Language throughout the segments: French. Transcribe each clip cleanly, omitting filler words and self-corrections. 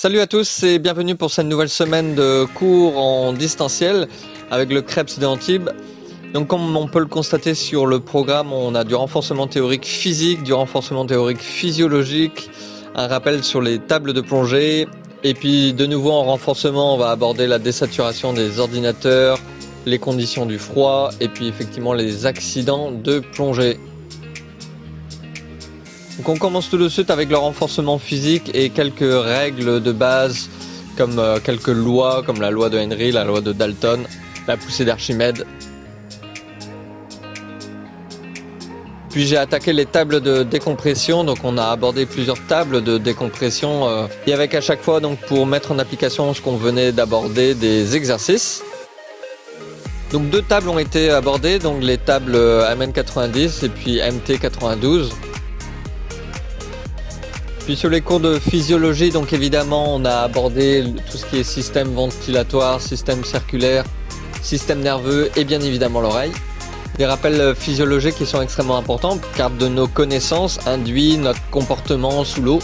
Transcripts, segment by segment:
Salut à tous et bienvenue pour cette nouvelle semaine de cours en distanciel avec le CREPS d'Antibes. Donc comme on peut le constater sur le programme, on a du renforcement théorique physique, du renforcement théorique physiologique, un rappel sur les tables de plongée et puis de nouveau en renforcement on va aborder la désaturation des ordinateurs, les conditions du froid et puis effectivement les accidents de plongée. Donc on commence tout de suite avec le renforcement physique et quelques règles de base comme quelques lois comme la loi de Henry, la loi de Dalton, la poussée d'Archimède. Puis j'ai attaqué les tables de décompression, donc on a abordé plusieurs tables de décompression et avec à chaque fois donc pour mettre en application ce qu'on venait d'aborder des exercices. Donc deux tables ont été abordées, donc les tables MN90 et puis MT92. Puis sur les cours de physiologie, donc évidemment on a abordé tout ce qui est système ventilatoire, système circulaire, système nerveux et bien évidemment l'oreille. Des rappels physiologiques qui sont extrêmement importants car de nos connaissances induit notre comportement sous l'eau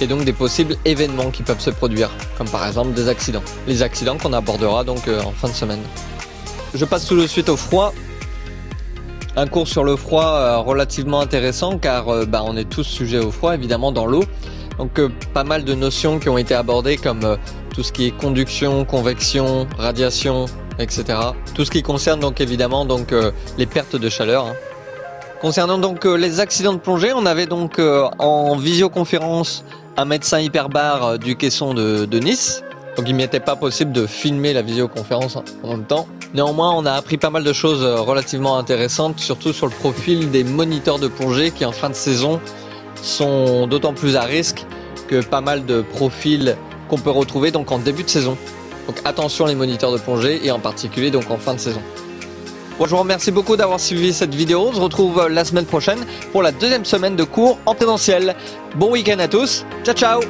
et donc des possibles événements qui peuvent se produire, comme par exemple des accidents. Les accidents qu'on abordera donc en fin de semaine. Je passe tout de suite au froid. Un cours sur le froid relativement intéressant car on est tous sujets au froid évidemment dans l'eau. Donc pas mal de notions qui ont été abordées comme tout ce qui est conduction, convection, radiation, etc. Tout ce qui concerne donc évidemment donc les pertes de chaleur. Concernant donc les accidents de plongée, on avait donc en visioconférence un médecin hyperbare du caisson de Nice. Donc il m'était pas possible de filmer la visioconférence en même temps. Néanmoins, on a appris pas mal de choses relativement intéressantes, surtout sur le profil des moniteurs de plongée qui en fin de saison sont d'autant plus à risque que pas mal de profils qu'on peut retrouver donc en début de saison. Donc attention les moniteurs de plongée et en particulier donc en fin de saison. Bon, je vous remercie beaucoup d'avoir suivi cette vidéo. On se retrouve la semaine prochaine pour la deuxième semaine de cours en présentiel. Bon week-end à tous. Ciao ciao.